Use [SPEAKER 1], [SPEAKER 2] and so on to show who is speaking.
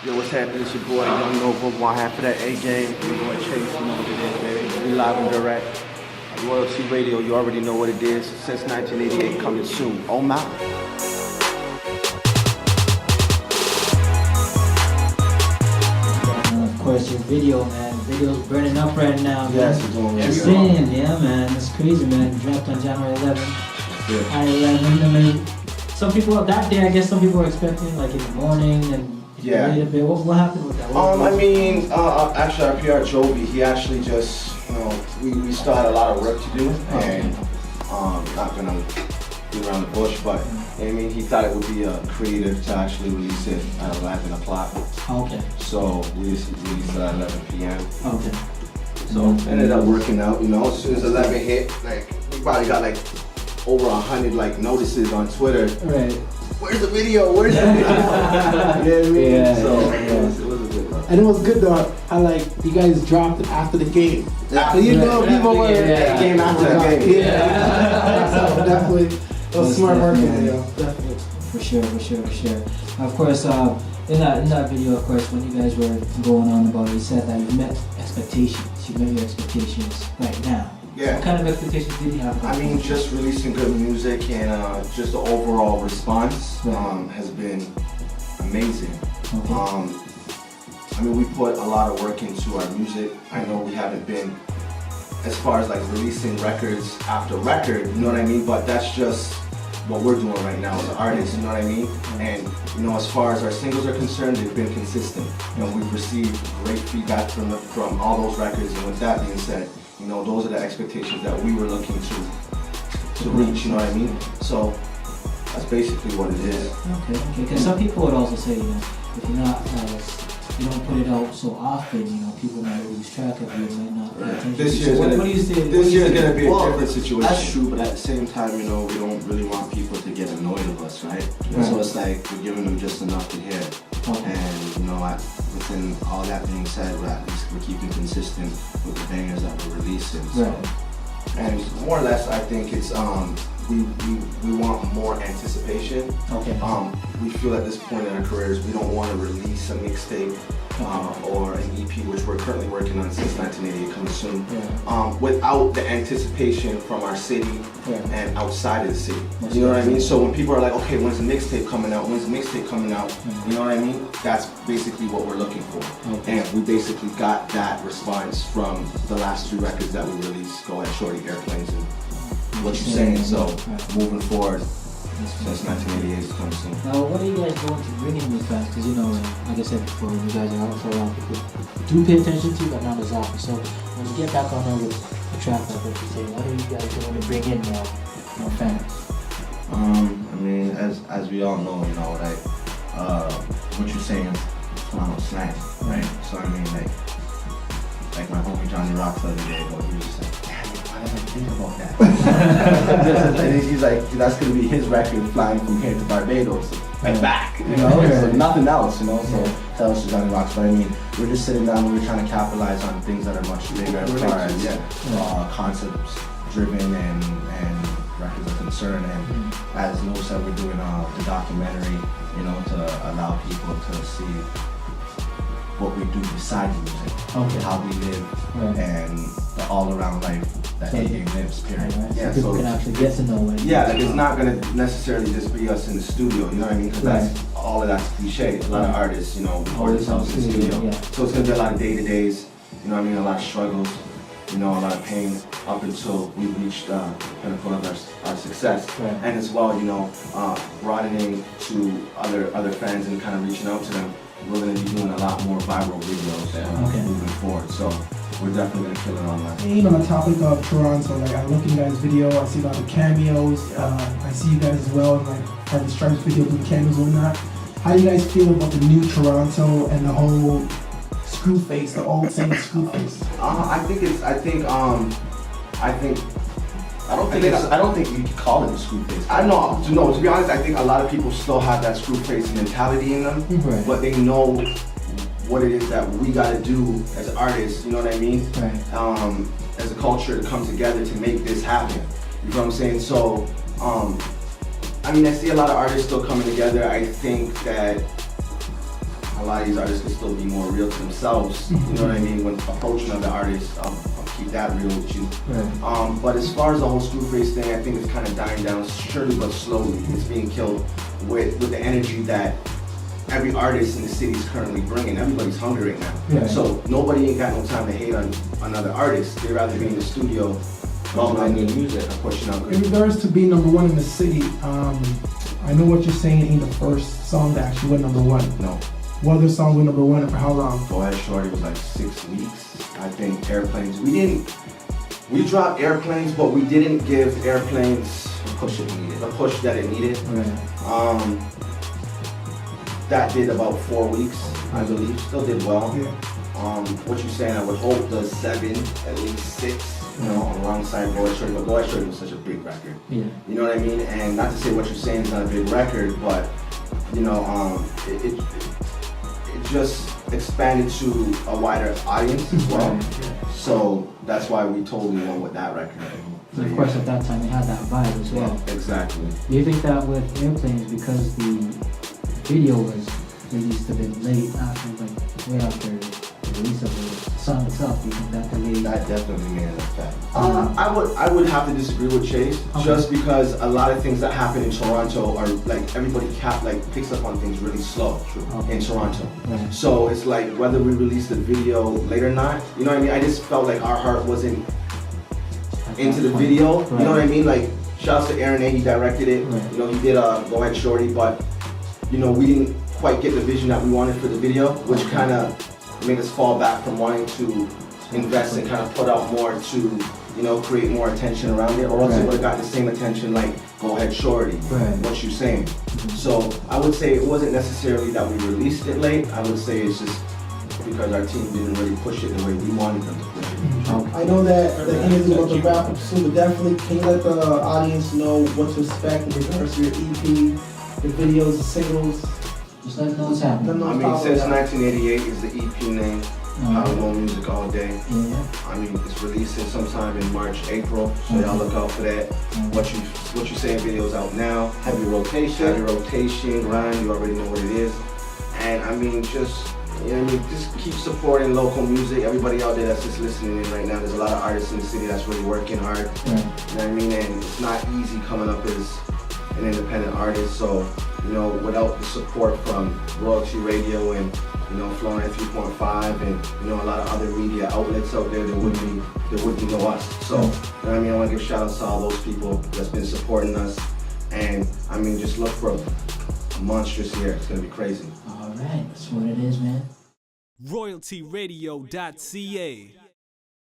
[SPEAKER 1] Yo, what's happening? It's your boy, Young Nova, one half of that A game. Your boy Chase, you know what it is, baby. We live and direct. Royalty Radio, you already know what it is. Since 1988, coming soon. Oh my.
[SPEAKER 2] And of course, your video, man. Video's burning up right now, man.
[SPEAKER 1] Yes, it's on video.
[SPEAKER 2] Insane, yeah, man. It's crazy, man. It dropped on January 11th. High 11. I mean, some people that day, I guess some people were expecting like in the morning and
[SPEAKER 1] Yeah.
[SPEAKER 2] a bit. What happened with that?
[SPEAKER 1] Actually, our PR Jovi, he actually just, we still had a lot of work to do, and not gonna be around the bush, but he thought it would be creative to actually release it at 11 o'clock.
[SPEAKER 2] Okay.
[SPEAKER 1] So we released it at 11 p.m.
[SPEAKER 2] Okay.
[SPEAKER 1] So it ended up working out, as soon as 11 hit, we probably got over 100 notices on Twitter.
[SPEAKER 2] Right.
[SPEAKER 1] Where's the video? Where's the video? You know what I mean?
[SPEAKER 2] Yeah,
[SPEAKER 1] So
[SPEAKER 2] yeah.
[SPEAKER 1] it was a good one.
[SPEAKER 3] And it was good though. You guys dropped it after the game.
[SPEAKER 1] After
[SPEAKER 3] People were
[SPEAKER 2] yeah.
[SPEAKER 1] game after the game.
[SPEAKER 3] Yeah. So definitely, it was smart work, yo. Definitely.
[SPEAKER 2] For sure. Of course, in that video, of course, when you guys were going on about it, you said that you met expectations. You met your expectations right now.
[SPEAKER 1] Yeah.
[SPEAKER 2] What kind of expectations did you have?
[SPEAKER 1] Just releasing good music and just the overall response
[SPEAKER 2] Right.
[SPEAKER 1] has been amazing.
[SPEAKER 2] Okay.
[SPEAKER 1] We put a lot of work into our music. I know we haven't been as far as releasing records after record, you know what I mean? But that's just what we're doing right now as artists, you know what I mean? And as far as our singles are concerned, they've been consistent. We've received great feedback from all those records, and with that being said, those are the expectations that we were looking to reach, you know what I mean? So that's basically what it is.
[SPEAKER 2] Okay. Because some people would also say, if you're not, you don't put it out so often, people might lose track of you, might not pay attention.
[SPEAKER 1] This
[SPEAKER 2] to you.
[SPEAKER 1] year's
[SPEAKER 2] So
[SPEAKER 1] gonna,
[SPEAKER 2] what do you say?
[SPEAKER 1] This year's gonna be a different situation.
[SPEAKER 4] That's true, but at the same time, we don't really want people to get annoyed of us, right? So it's we're giving them just enough to hear.
[SPEAKER 2] Okay.
[SPEAKER 4] And within all that being said, we're keeping consistent with the bangers that we're releasing. So.
[SPEAKER 2] Right.
[SPEAKER 1] And more or less, I think it's we want more anticipation.
[SPEAKER 2] Okay.
[SPEAKER 1] We feel at this point in our careers we don't want to release a mixtape or an EP, which we're currently working on since 1988, coming soon, without the anticipation from our city and outside of the city. You know what I mean? So when people are like, okay, when's the mixtape coming out? When's the mixtape coming out? You know what I mean? That's basically what we're looking for.
[SPEAKER 2] Okay.
[SPEAKER 1] And we basically got that response from the last 2 records that we released, Go Ahead Shorty, Airplanes, and What You Saying. So moving forward, since 1988 is coming soon.
[SPEAKER 2] Now, what are you guys going to bring in with fans? Because like I said before, you guys are out for a while. People do pay attention to you, but not as often. So when you get back on there with a track like What You Say, what are you guys going to bring in more fans?
[SPEAKER 4] As we all know, What You Saying is Toronto slang, right? So like my homie Johnny Rock the other day, he was just like, damn it, why did I think about that?
[SPEAKER 1] And he's like, that's gonna be his record, flying from here to Barbados and back,
[SPEAKER 2] Okay.
[SPEAKER 1] So nothing else, So
[SPEAKER 4] Tell us to Johnny Rocks, but we're just sitting down and we're trying to capitalize on things that are much bigger as far as concepts driven and records are concerned. And as Noah said, we're doing the documentary, to allow people to see what we do besides music, how we live, and the all-around life that A-Game lives, period.
[SPEAKER 2] Right.
[SPEAKER 1] Yeah,
[SPEAKER 2] So people
[SPEAKER 1] so-
[SPEAKER 2] can actually get to know it.
[SPEAKER 1] Yeah, it's not gonna necessarily just be us in the studio, you know what I mean? Because that's all of that's cliche. A lot of artists, record themselves in the studio.
[SPEAKER 2] Yeah.
[SPEAKER 1] So it's gonna be a lot of day-to-days, a lot of struggles, a lot of pain up until we reached the pinnacle of our success.
[SPEAKER 2] Right.
[SPEAKER 1] And as well, broadening to other fans and kind of reaching out to them. We're gonna be doing a lot more viral videos moving forward. So we're definitely gonna kill it online.
[SPEAKER 3] And on the topic of Toronto, I look in you guys' video, I see a lot of cameos. I see you guys as well, part of the Stripes video doing cameos and whatnot. How do you guys feel about the new Toronto and the whole Screwface, the old saying Screwface?
[SPEAKER 1] I don't think you can call it a screw face. I know, to be honest, I think a lot of people still have that screw face mentality in them,
[SPEAKER 2] Right.
[SPEAKER 1] but they know what it is that we gotta do as artists, you know what I mean?
[SPEAKER 2] Right.
[SPEAKER 1] As a culture to come together to make this happen. You know what I'm saying? So, I see a lot of artists still coming together. I think that a lot of these artists can still be more real to themselves. You know what I mean? When approaching other artists, I'll keep that real with you.
[SPEAKER 2] Right.
[SPEAKER 1] But as far as the whole Screwface thing, I think it's kind of dying down, surely but slowly. It's being killed with the energy that every artist in the city is currently bringing. Everybody's hungry right now.
[SPEAKER 3] Yeah.
[SPEAKER 1] So nobody ain't got no time to hate on another artist. They'd rather be in the studio bubbling good music and pushing out
[SPEAKER 3] In
[SPEAKER 1] good.
[SPEAKER 3] regards to being number one in the city, I know what you're saying ain't the first song that actually went number one.
[SPEAKER 1] No.
[SPEAKER 3] What other song went number one and for how long?
[SPEAKER 1] Go Ahead Shorty was like 6 weeks. I think Airplanes. We dropped Airplanes, but we didn't give Airplanes the push that it needed.
[SPEAKER 2] Right.
[SPEAKER 1] That did about 4 weeks, I believe. Still did well.
[SPEAKER 3] Yeah.
[SPEAKER 1] What you saying? I would hope does 7, at least 6. You know, alongside Go Ahead Shorty. But Go Ahead Shorty was such a big record.
[SPEAKER 2] Yeah.
[SPEAKER 1] You know what I mean? And not to say what you're saying is not a big record, but you know, it just expanded to a wider audience as well.
[SPEAKER 2] Right.
[SPEAKER 1] So that's why we totally went with that record.
[SPEAKER 2] And of course, at that time, it had that vibe as well.
[SPEAKER 1] Exactly.
[SPEAKER 2] Do you think that with Airplanes, because the video was released a bit late after, like, way after the release of the song itself, do you think that delayed?
[SPEAKER 4] That definitely made an effect.
[SPEAKER 1] I would have to disagree with Chase,
[SPEAKER 2] Okay.
[SPEAKER 1] just because a lot of things that happen in Toronto are like everybody picks up on things really slow
[SPEAKER 2] Okay.
[SPEAKER 1] in Toronto.
[SPEAKER 2] Right.
[SPEAKER 1] So it's like whether we release the video late or not, you know what I mean? I just felt like our heart wasn't into the video, you know what I mean? Like, shouts to Aaron A, he directed it,
[SPEAKER 2] Right.
[SPEAKER 1] you know, he did Go Ahead Shorty, but, you know, we didn't quite get the vision that we wanted for the video, which kind of made us fall back from wanting to invest and kind of put out more to, you know, create more attention around it, or else it
[SPEAKER 2] Right.
[SPEAKER 1] would have gotten the same attention like Go Ahead Shorty,
[SPEAKER 2] Right.
[SPEAKER 1] what you saying. So I would say it wasn't necessarily that we released it late, I would say it's just because our team didn't really push it the way we wanted them to push it.
[SPEAKER 2] Okay.
[SPEAKER 5] I know that the interview about the wrap up soon, but definitely can you let the audience know what to expect in regards to your EP, the videos, the singles?
[SPEAKER 2] Just let them know what's happening.
[SPEAKER 5] No,
[SPEAKER 1] I mean, since 1988 is the EP name, Power Low Music All Day.
[SPEAKER 2] Yeah.
[SPEAKER 1] I mean, it's releasing sometime in March, April, so y'all look out for that. What you saying videos out now. Heavy rotation, grind, you already know what it is. And I mean, just, you know what I mean, just keep supporting local music. Everybody out there that's just listening in right now, there's a lot of artists in the city that's really working hard.
[SPEAKER 2] Right.
[SPEAKER 1] You know what I mean? And it's not easy coming up as an independent artist, so, you know, without the support from Royalty Radio and, you know, Flowing at 3.5 and, you know, a lot of other media outlets out there, there wouldn't be no us. So, you know what I mean? I want to give shout outs to all those people that's been supporting us. And, I mean, just look for a monstrous year. It's going to be crazy.
[SPEAKER 2] All right. That's what it is, man.
[SPEAKER 6] RoyaltyRadio.ca